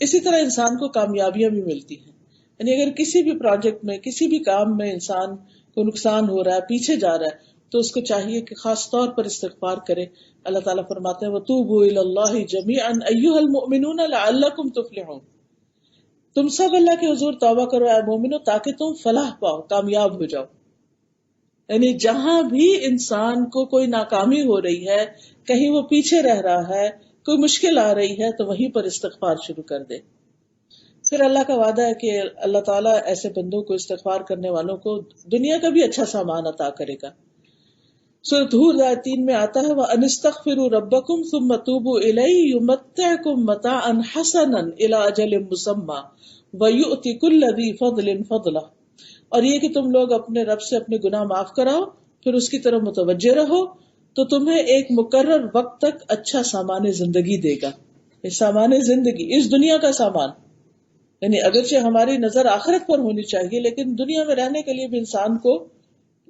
اسی طرح انسان کو کامیابیاں بھی ملتی ہیں. یعنی اگر کسی بھی پروجیکٹ میں، کسی بھی کام میں انسان کو نقصان ہو رہا ہے، پیچھے جا رہا ہے، تو اس کو چاہیے کہ خاص طور پر استغفار کرے. اللہ تعالیٰ فرماتے ہیں وَتُوبُوا إِلَى اللَّهِ جَمِيعًا أَيُّهَا الْمُؤْمِنُونَ لَعَلَّكُمْ تُفْلِحُونَ، تم سب اللہ کے حضور توبہ کرو اے مومنو تاکہ تم فلاح پاؤ، کامیاب ہو جاؤ. یعنی جہاں بھی انسان کو کوئی ناکامی ہو رہی ہے، کہیں وہ پیچھے رہ رہا ہے، کوئی مشکل آ رہی ہے، تو وہیں پر استغفار شروع کر دے. پھر اللہ کا وعدہ ہے کہ اللہ تعالیٰ ایسے بندوں کو، استغفار کرنے والوں کو دنیا کا بھی اچھا سامان عطا کرے گا. سورۃ ہود آیت 3 میں آتا ہے وَأَنِ اسْتَغْفِرُوا رَبَّكُمْ ثُمَّ تُوبُوا إِلَيْهِ يُمَتِّعْكُمْ مَتَاعًا حَسَنًا إِلَىٰ أَجَلٍ مُّسَمًّى وَيُؤْتِ كُلَّ ذِي فَضْلٍ فَضْلَهُ، اور یہ کہ تم لوگ اپنے رب سے اپنے گناہ معاف کراؤ، پھر اس کی طرف متوجہ رہو، تو تمہیں ایک مقرر وقت تک اچھا سامان زندگی دے گا. یہ سامان زندگی اس دنیا کا سامان، یعنی اگرچہ ہماری نظر آخرت پر ہونی چاہیے، لیکن دنیا میں رہنے کے لیے بھی انسان کو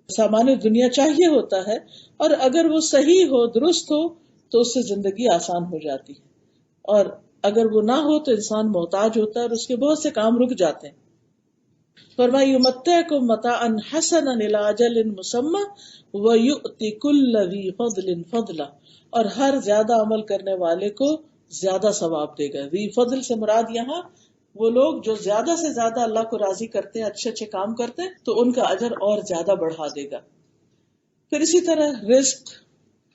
سامان دنیا چاہیے ہوتا ہے، اور اگر وہ صحیح ہو، درست ہو، تو اس سے زندگی آسان ہو جاتی ہے. اور اگر وہ نہ ہو تو انسان محتاج ہوتا ہے اور اس کے بہت سے کام رک جاتے ہیں. فرمایا یمتعکم متاعا حسنا الی اجل مسمی ویؤتی کل ذی فضل فضلہ، اور ہر زیادہ عمل کرنے والے کو زیادہ ثواب دے گا. ذی فضل سے مراد یہاں وہ لوگ جو زیادہ سے زیادہ اللہ کو راضی کرتے ہیں، اچھے اچھے کام کرتے ہیں، تو ان کا اجر اور زیادہ بڑھا دے گا. پھر اسی طرح رزق،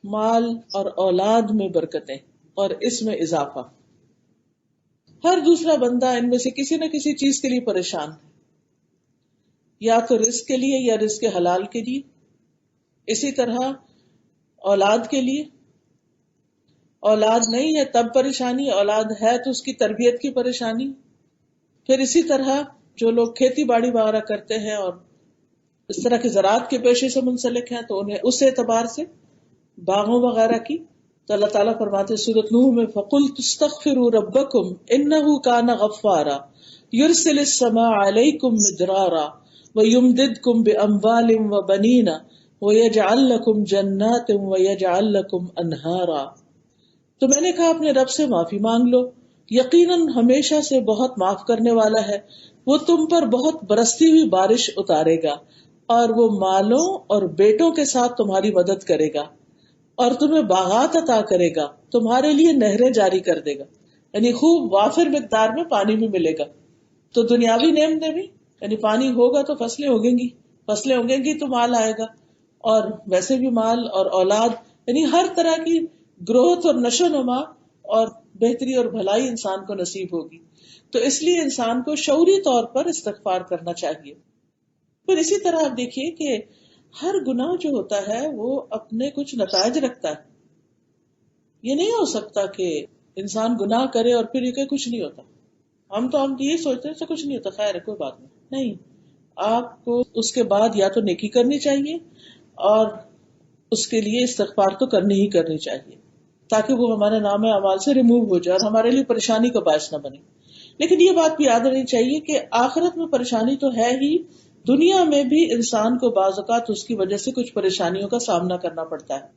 مال اور اولاد میں برکتیں اور اس میں اضافہ. ہر دوسرا بندہ ان میں سے کسی نہ کسی چیز کے لیے پریشان ہے، یا تو رزق کے لیے یا رزق حلال کے لیے. اسی طرح اولاد کے لیے، اولاد نہیں ہے تب پریشانی، اولاد ہے تو اس کی تربیت کی پریشانی. پھر اسی طرح جو لوگ کھیتی باڑی وغیرہ کرتے ہیں اور اس طرح کے زراعت کے پیشے سے منسلک ہیں، تو انہیں اس اعتبار سے باغوں وغیرہ کی. تو اللہ تعالیٰ فرماتے سورۃ نوح میں فَقُلْتُ اسْتَغْفِرُوا رَبَّكُمْ إِنَّهُ كَانَ غَفَّارًا يُرْسِلِ السَّمَاءَ عَلَيْكُمْ مِدْرَارًا وَيُمْدِدْكُمْ بِأَمْوَالٍ وَبَنِينَ وَيَجْعَلْ لَكُمْ جَنَّاتٍ وَيَجْعَلْ لَكُمْ أَنْهَارًا. تو میں نے کہا اپنے رب سے معافی مانگ لو، یقیناً ہمیشہ سے بہت معاف کرنے والا ہے، وہ تم پر بہت برستی ہوئی بارش اتارے گا، اور وہ مالوں اور بیٹوں کے ساتھ تمہاری مدد کرے گا، اور تمہیں باغات عطا کرے گا، تمہارے لیے نہریں جاری کر دے گا. یعنی خوب وافر مقدار میں پانی بھی ملے گا. تو دنیاوی نعمتیں بھی، یعنی پانی ہوگا تو فصلیں اگیں گی تو مال آئے گا، اور ویسے بھی مال اور اولاد، یعنی ہر طرح کی گروتھ اور نشو نما اور بہتری اور بھلائی انسان کو نصیب ہوگی. تو اس لیے انسان کو شعوری طور پر استغفار کرنا چاہیے. پھر اسی طرح آپ دیکھیے کہ ہر گناہ جو ہوتا ہے وہ اپنے کچھ نتائج رکھتا ہے. یہ نہیں ہو سکتا کہ انسان گناہ کرے اور پھر یہ کہ کچھ نہیں ہوتا. ہم یہ سوچتے ہیں کچھ نہیں ہوتا، خیر ہے کوئی بات نہیں. آپ کو اس کے بعد یا تو نیکی کرنی چاہیے اور اس کے لیے استغفار تو کرنی ہی کرنی چاہیے تاکہ وہ ہمارے نام اعمال سے ریموو ہو جائے اور ہمارے لیے پریشانی کا باعث نہ بنے. لیکن یہ بات بھی یاد رہنی چاہیے کہ آخرت میں پریشانی تو ہے ہی، دنیا میں بھی انسان کو بعض اوقات اس کی وجہ سے کچھ پریشانیوں کا سامنا کرنا پڑتا ہے.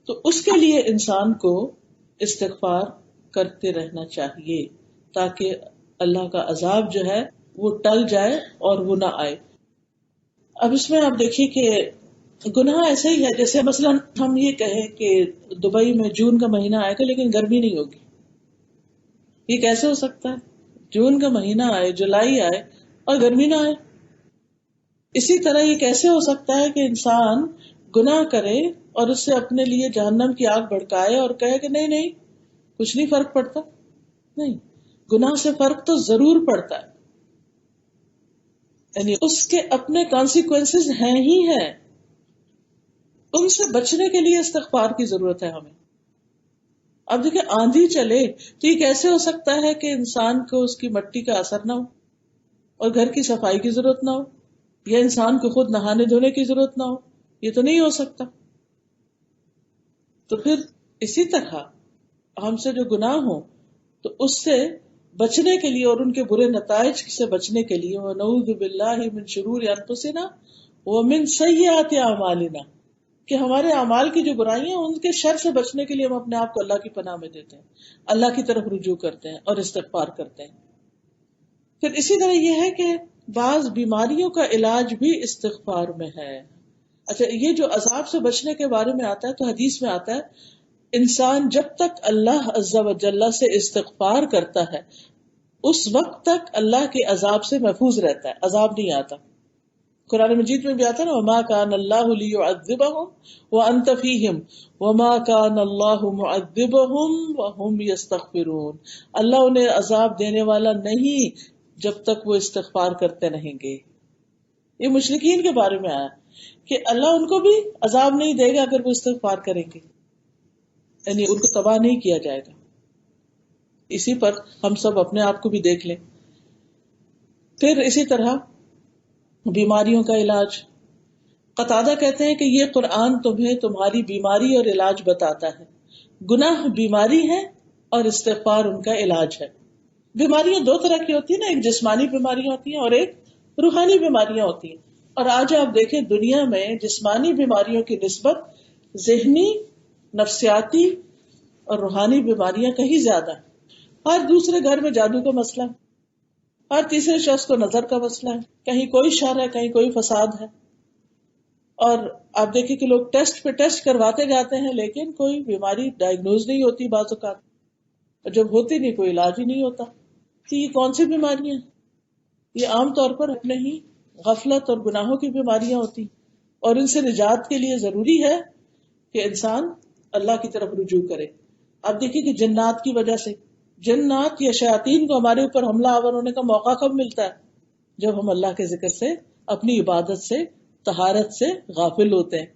تو اس کے لیے انسان کو استغفار کرتے رہنا چاہیے تاکہ اللہ کا عذاب جو ہے وہ ٹل جائے اور وہ نہ آئے. اب اس میں آپ دیکھیے کہ گناہ ایسا ہی ہے جیسے مثلا ہم یہ کہیں کہ دبئی میں جون کا مہینہ آئے گا لیکن گرمی نہیں ہوگی. یہ کیسے ہو سکتا ہے؟ جون کا مہینہ آئے، جولائی آئے اور گرمی نہ آئے. اسی طرح یہ کیسے ہو سکتا ہے کہ انسان گناہ کرے اور اس سے اپنے لیے جہنم کی آگ بھڑکائے اور کہے کہ نہیں نہیں کچھ نہیں فرق پڑتا. نہیں، گناہ سے فرق تو ضرور پڑتا ہے، یعنی اس کے اپنے کانسیکوینسز ہیں ہی ہیں. ان سے بچنے کے لیے استغفار کی ضرورت ہے ہمیں. اب دیکھیں آندھی چلے تو یہ کیسے ہو سکتا ہے کہ انسان کو اس کی مٹی کا اثر نہ ہو اور گھر کی صفائی کی ضرورت نہ ہو یا انسان کو خود نہانے دھونے کی ضرورت نہ ہو؟ یہ تو نہیں ہو سکتا. تو پھر اسی طرح ہم سے جو گناہ ہو تو اس سے بچنے کے لیے اور ان کے برے نتائج سے بچنے کے لیے وَنَعُوذُ بِاللَّهِ مِن شُرُورِ أَنفُسِنَا وَمِن سَيِّئَاتِ أَعْمَالِنَا، کہ ہمارے اعمال کی جو برائیاں ان کے شر سے بچنے کے لیے ہم اپنے آپ کو اللہ کی پناہ میں دیتے ہیں، اللہ کی طرف رجوع کرتے ہیں اور استغفار کرتے ہیں. پھر اسی طرح یہ ہے کہ بعض بیماریوں کا علاج بھی استغفار میں ہے. اچھا، یہ جو عذاب سے بچنے کے بارے میں آتا ہے تو حدیث میں آتا ہے انسان جب تک اللہ عز و جل سے استغفار کرتا ہے اس وقت تک اللہ کے عذاب سے محفوظ رہتا ہے، عذاب نہیں آتا. قرآن مجید میں بھی آتا ہے نا وَمَا كَانَ اللَّهُ لِيُعَذِّبَهُمْ وَأَنْتَ فِيهِمْ وَمَا كَانَ اللَّهُ مُعَذِّبَهُمْ وَهُمْ يَسْتَغْفِرُونَ. اللہ انہیں عذاب دینے والا نہیں جب تک وہ استغفار کرتے رہیں گے. یہ مشرکین کے بارے میں آیا کہ اللہ ان کو بھی عذاب نہیں دے گا اگر وہ استغفار کریں گے، یعنی ان کو تباہ نہیں کیا جائے گا. اسی پر ہم سب اپنے آپ کو بھی دیکھ لیں. پھر اسی طرح بیماریوں کا علاج، قتادہ کہتے ہیں کہ یہ قرآن تمہیں تمہاری بیماری اور علاج بتاتا ہے. گناہ بیماری ہے اور استغفار ان کا علاج ہے. بیماریاں دو طرح کی ہوتی ہیں نا، ایک جسمانی بیماریاں ہوتی ہیں اور ایک روحانی بیماریاں ہوتی ہیں. اور آج آپ دیکھیں دنیا میں جسمانی بیماریوں کی نسبت ذہنی، نفسیاتی اور روحانی بیماریاں کہیں زیادہ ہیں. ہر دوسرے گھر میں جادو کا مسئلہ ہے، ہر تیسرے شخص کو نظر کا مسئلہ ہے، کہیں کوئی شر ہے کہیں کوئی فساد ہے. اور آپ دیکھیں کہ لوگ ٹیسٹ پہ ٹیسٹ کرواتے جاتے ہیں لیکن کوئی بیماری ڈائگنوز نہیں ہوتی بعض اوقات، اور جب ہوتی نہیں کوئی علاج ہی نہیں ہوتا. تو یہ کون سی بیماریاں ہیں؟ یہ عام طور پر اپنے ہی غفلت اور گناہوں کی بیماریاں ہوتی، اور ان سے نجات کے لیے ضروری ہے کہ انسان اللہ کی طرف رجوع کرے. آپ دیکھیں کہ جنات کی وجہ سے جنات یا شیاطین کو ہمارے اوپر حملہ آور ہونے کا موقع کب ملتا ہے؟ جب ہم اللہ کے ذکر سے، اپنی عبادت سے، طہارت سے غافل ہوتے ہیں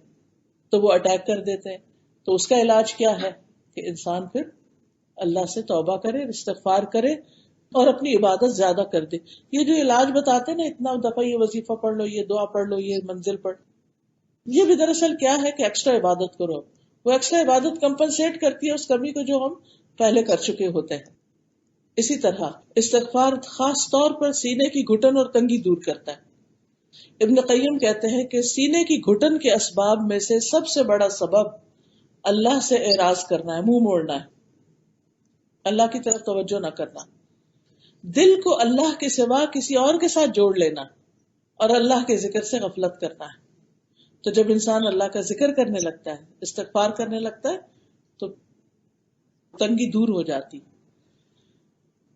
تو وہ اٹیک کر دیتے ہیں. تو اس کا علاج کیا ہے کہ انسان پھر اللہ سے توبہ کرے، استغفار کرے اور اپنی عبادت زیادہ کر دے. یہ جو علاج بتاتے ہیں نا اتنا دفعہ یہ وظیفہ پڑھ لو، یہ دعا پڑھ لو، یہ منزل پڑھ، یہ بھی دراصل کیا ہے کہ ایکسٹرا عبادت کرو. وہ ایکسٹرا عبادت کمپنسیٹ کرتی ہے اس کمی کو جو ہم پہلے کر چکے ہوتے ہیں. اسی طرح استغفار خاص طور پر سینے کی گھٹن اور تنگی دور کرتا ہے. ابن قیم کہتے ہیں کہ سینے کی گھٹن کے اسباب میں سے سب سے بڑا سبب اللہ سے اعراض کرنا ہے، منہ موڑنا ہے، اللہ کی طرف توجہ نہ کرنا، دل کو اللہ کے سوا کسی اور کے ساتھ جوڑ لینا اور اللہ کے ذکر سے غفلت کرنا ہے. تو جب انسان اللہ کا ذکر کرنے لگتا ہے، استغفار کرنے لگتا ہے تو تنگی دور ہو جاتی.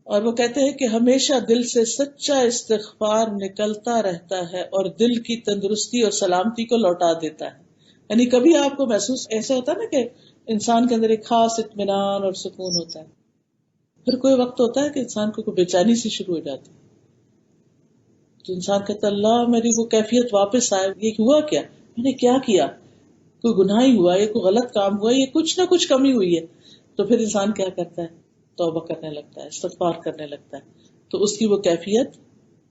اور وہ کہتے ہیں کہ ہمیشہ دل سے سچا استغفار نکلتا رہتا ہے اور دل کی تندرستی اور سلامتی کو لوٹا دیتا ہے. یعنی کبھی آپ کو محسوس ایسا ہوتا ہے نا کہ انسان کے اندر ایک خاص اطمینان اور سکون ہوتا ہے. پھر کوئی وقت ہوتا ہے کہ انسان کو کوئی بے چینی سی شروع ہو جاتی ہے، تو انسان کہتا ہے اللہ میری وہ کیفیت واپس آئے، یہ ہوا کیا، میں نے کیا کیا، کوئی گناہ ہی ہوا، یہ کوئی غلط کام ہوا، یہ کچھ نہ کچھ کمی ہوئی ہے. تو پھر انسان کیا کرتا ہے، توبہ کرنے لگتا ہے، استغفار کرنے لگتا ہے، تو اس کی وہ کیفیت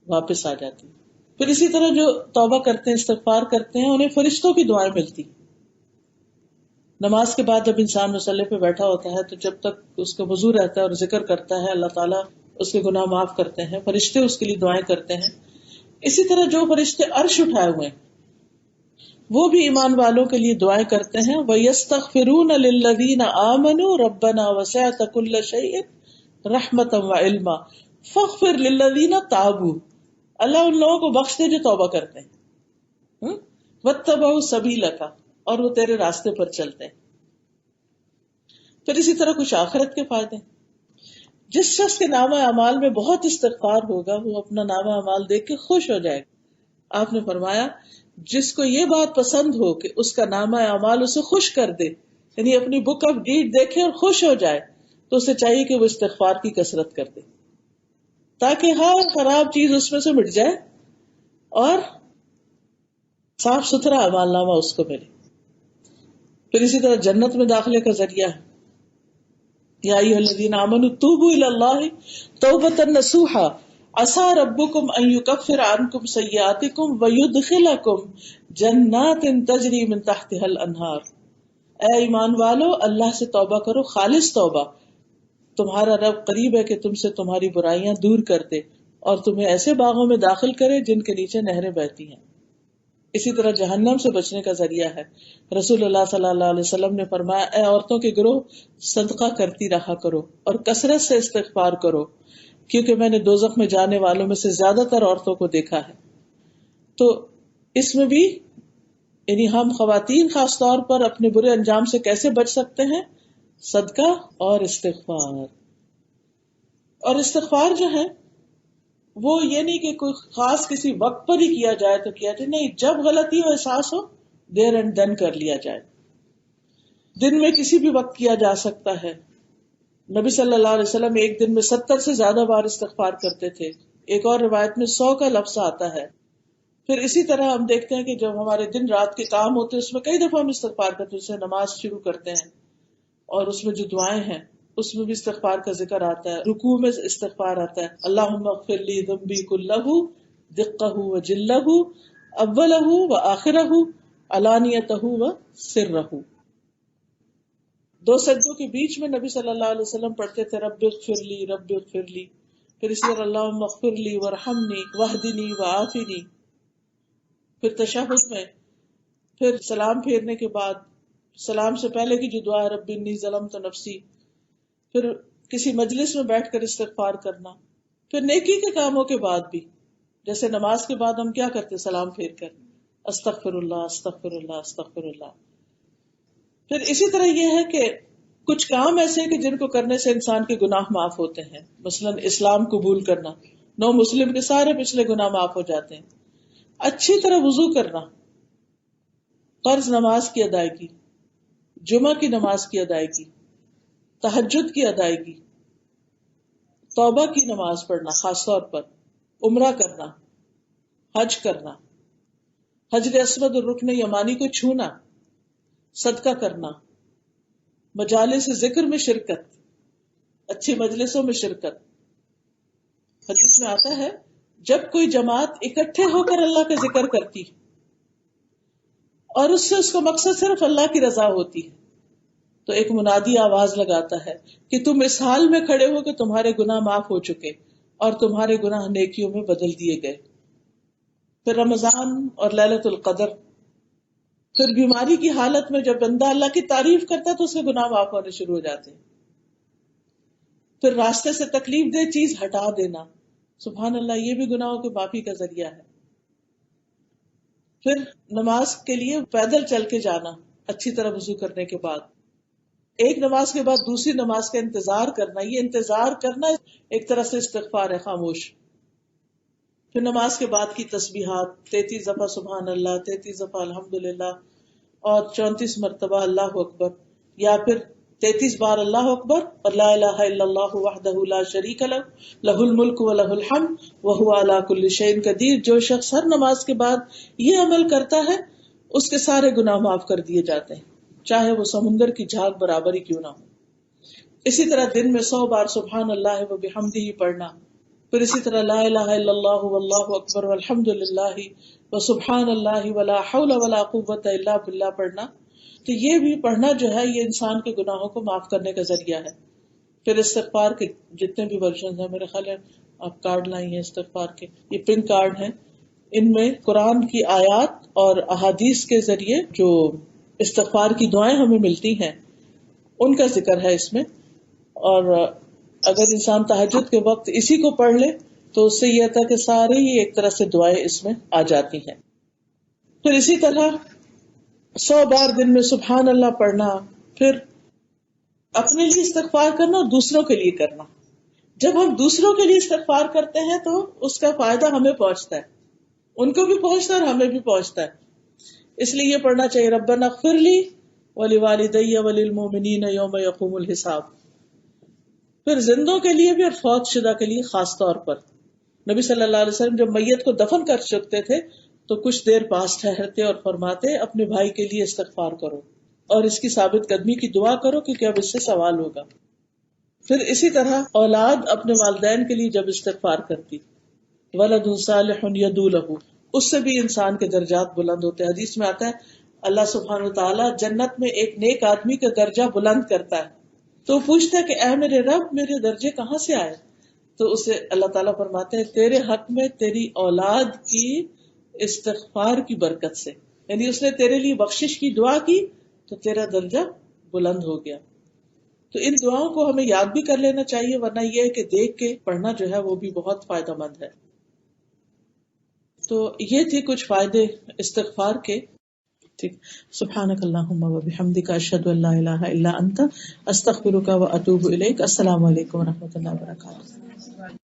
واپس آ جاتی ہے. پھر اسی طرح جو توبہ کرتے ہیں، استغفار کرتے ہیں، انہیں فرشتوں کی دعائیں ملتی. نماز کے بعد جب انسان مصلی پہ بیٹھا ہوتا ہے تو جب تک اس کا وضو رہتا ہے اور ذکر کرتا ہے، اللہ تعالیٰ اس کے گناہ معاف کرتے ہیں، فرشتے اس کے لیے دعائیں کرتے ہیں. اسی طرح جو فرشتے عرش اٹھائے ہوئے ہیں وہ بھی ایمان والوں کے لیے دعائیں کرتے ہیں. وَيَسْتَغْفِرُونَ لِلَّذِينَ آمَنُوا رَبَّنَا وَسِعْتَ كُلَّ شَيْءٍ رَحْمَةً وَعِلْمًا فَاغْفِرْ لِلَّذِينَ تَابُوا. اللہ ان لوگوں کو بخش دے جو توبہ کرتے ہیں، وَاتَّبَعُوا سَبِيلَكَ، اور وہ تیرے راستے پر چلتے ہیں. پھر اسی طرح کچھ آخرت کے فائدے. جس شخص کے نامہ اعمال میں بہت استغفار ہوگا وہ اپنا نامہ اعمال دیکھ کے خوش ہو جائے گا. آپ نے فرمایا جس کو یہ بات پسند ہو کہ اس کا نامہ اعمال اسے خوش کر دے، یعنی اپنی بک آف ڈیڈ دیکھے اور خوش ہو جائے، تو اسے چاہیے کہ وہ استغفار کی کثرت کر دے تاکہ ہر خراب چیز اس میں سے مٹ جائے اور صاف ستھرا اعمال نامہ اس کو ملے. پھر اسی طرح جنت میں داخلے کا ذریعہ ہے. یا ایھا الذین آمنوا توبوا الی اللہ توبۃ نصوحا عسیٰ ربکم ان یکفر عنکم سیئاتکم ویدخلکم جنات تجری من تحتها الانہار. اے ایمان والو اللہ سے توبہ کرو، خالص توبہ. تمہارا رب قریب ہے کہ تم سے تمہاری برائیاں دور کر دے اور تمہیں ایسے باغوں میں داخل کرے جن کے نیچے نہریں بہتی ہیں. اسی طرح جہنم سے بچنے کا ذریعہ ہے. رسول اللہ صلی اللہ علیہ وسلم نے فرمایا اے عورتوں کے گروہ صدقہ کرتی رہا کرو اور کثرت سے استغفار کرو، کیونکہ میں نے دوزخ میں جانے والوں میں سے زیادہ تر عورتوں کو دیکھا ہے. تو اس میں بھی یعنی ہم خواتین خاص طور پر اپنے برے انجام سے کیسے بچ سکتے ہیں؟ صدقہ اور استغفار. اور استغفار جو ہے وہ یہ نہیں کہ کوئی خاص کسی وقت پر ہی کیا جائے تو کیا جائے، نہیں، جب غلطی ہو احساس ہو دیر اینڈ دن کر لیا جائے. دن میں کسی بھی وقت کیا جا سکتا ہے. نبی صلی اللہ علیہ وسلم ایک دن میں 70 سے زیادہ بار استغفار کرتے تھے. ایک اور روایت میں 100 کا لفظ آتا ہے. پھر اسی طرح ہم دیکھتے ہیں کہ جب ہمارے دن رات کے کام ہوتے ہیں اس میں کئی دفعہ ہم استغفار کرتے ہیں. جیسے نماز شروع کرتے ہیں اور اس میں جو دعائیں ہیں اس میں بھی استغفار کا ذکر آتا ہے. رکوع میں استغفار آتا ہے، اللہم اغفر لی ذنبی کلہ دقہ و جلہ اولہ و آخرہ علانیتہ و سرہ. دو سجدوں کے بیچ میں نبی صلی اللہ علیہ وسلم پڑھتے تھے رب اغفر لی رب اغفر لی. پھر اسی طرح اللہم اغفر لی وارحمنی واہدنی وعافنی. پھر تشہد میں، پھر سلام پھیرنے کے بعد، سلام سے پہلے کی جو دعا رب انی ظلمت نفسی، پھر کسی مجلس میں بیٹھ کر استغفار کرنا. پھر نیکی کے کاموں کے بعد بھی، جیسے نماز کے بعد ہم کیا کرتے سلام پھیر کر استغفر اللہ استغفر اللہ استغفر اللہ. پھر اسی طرح یہ ہے کہ کچھ کام ایسے کہ جن کو کرنے سے انسان کے گناہ معاف ہوتے ہیں. مثلا اسلام قبول کرنا، نو مسلم کے سارے پچھلے گناہ معاف ہو جاتے ہیں. اچھی طرح وضو کرنا، فرض نماز کی ادائیگی، جمعہ کی نماز کی ادائیگی، تہجد کی ادائیگی، توبہ کی نماز پڑھنا خاص طور پر، عمرہ کرنا، حج کرنا، حجر اسود اور رکن یمانی کو چھونا، صدقہ کرنا، مجالس ذکر میں شرکت، اچھی مجلسوں میں شرکت. حدیث میں آتا ہے جب کوئی جماعت اکٹھے ہو کر اللہ کا ذکر کرتی اور اس سے اس کا مقصد صرف اللہ کی رضا ہوتی ہے تو ایک منادی آواز لگاتا ہے کہ تم اس حال میں کھڑے ہو کہ تمہارے گناہ معاف ہو چکے اور تمہارے گناہ نیکیوں میں بدل دیے گئے. پھر رمضان اور لیلۃ القدر. پھر بیماری کی حالت میں جب بندہ اللہ کی تعریف کرتا ہے تو اس کے گناہ معاف ہونے شروع ہو جاتے ہیں. پھر راستے سے تکلیف دہ چیز ہٹا دینا، سبحان اللہ، یہ بھی گناہوں کی معافی کا ذریعہ ہے. پھر نماز کے لیے پیدل چل کے جانا اچھی طرح وضو کرنے کے بعد، ایک نماز کے بعد دوسری نماز کا انتظار کرنا، یہ انتظار کرنا ایک طرح سے استغفار ہے خاموش. پھر نماز کے بعد کی تسبیحات، 33 دفعہ سبحان اللہ، 33 دفعہ الحمدللہ اور 34 مرتبہ اللہ اکبر. یا پھر 33 بار اللہ اکبر اور لا الہ الا اللہ وحدہ لا شریک لہ لہ الملک و لہ الحمد وہو علی کل شیء قدیر. جو شخص ہر نماز کے بعد یہ عمل کرتا ہے اس کے سارے گناہ معاف کر دیے جاتے ہیں، چاہے وہ سمندر کی جھاگ برابر ہی کیوں نہ ہو. اسی طرح دن میں 100 بار سبحان اللہ و بحمدہ پڑھنا، پھر اسی طرح لا الہ الا اللہ واللہ اکبر والحمد للہ و سبحان اللہ ولا حول ولا قوۃ الا باللہ پڑھنا. تو یہ بھی پڑھنا جو ہے یہ انسان کے گناہوں کو معاف کرنے کا ذریعہ ہے. پھر استغفار کے جتنے بھی ورژن ہیں، میرے خیال ہے آپ کارڈ لائی ہیں استغفار کے، یہ پنک کارڈ ہیں، ان میں قرآن کی آیات اور احادیث کے ذریعے جو استغفار کی دعائیں ہمیں ملتی ہیں ان کا ذکر ہے اس میں. اور اگر انسان تہجد کے وقت اسی کو پڑھ لے تو اس سے یہ تھا کہ سارے ہی ایک طرح سے دعائیں اس میں آ جاتی ہیں. پھر اسی طرح 100 بار دن میں سبحان اللہ پڑھنا، پھر اپنے لیے استغفار کرنا اور دوسروں کے لیے کرنا. جب ہم دوسروں کے لیے استغفار کرتے ہیں تو اس کا فائدہ ہمیں پہنچتا ہے، ان کو بھی پہنچتا ہے اور ہمیں بھی پہنچتا ہے. اس لیے یہ پڑھنا چاہیے ربنا اغفر لی ولوالدی وللمؤمنین یوم یقوم الحساب. پھر زندوں کے لیے بھی اور فوت شدہ کے لیے خاص طور پر. نبی صلی اللہ علیہ وسلم جب میت کو دفن کر چکتے تھے تو کچھ دیر پاس ٹھہرتے اور فرماتے اپنے بھائی کے لیے استغفار کرو اور اس کی ثابت قدمی کی دعا کرو کیونکہ اب اس سے سوال ہوگا. پھر اسی طرح اولاد اپنے والدین کے لیے جب استغفار کرتی، ولد صالح یدعو لہ، اس سے بھی انسان کے درجات بلند ہوتے ہیں. حدیث میں آتا ہے اللہ سبحانہ وتعالی جنت میں ایک نیک آدمی کا درجہ بلند کرتا ہے. تو پوچھتا ہے کہ اے میرے رب میرے درجے کہاں سے آئے؟ تو اسے اللہ تعالیٰ فرماتے ہیں تیرے حق میں تیری اولاد کی استغفار کی برکت سے، یعنی اس نے تیرے لیے بخشش کی دعا کی تو تیرا درجہ بلند ہو گیا. تو ان دعاؤں کو ہمیں یاد بھی کر لینا چاہیے، ورنہ یہ ہے کہ دیکھ کے پڑھنا جو ہے وہ بھی بہت فائدہ مند ہے. تو یہ تھی کچھ فائدے استغفار کے. ٹھیک، سبحانک اللہم و بحمدک اشہد ان لا الہ الا انت استغفرک و اتوب الیک. السلام علیکم و رحمۃ اللہ وبرکاتہ.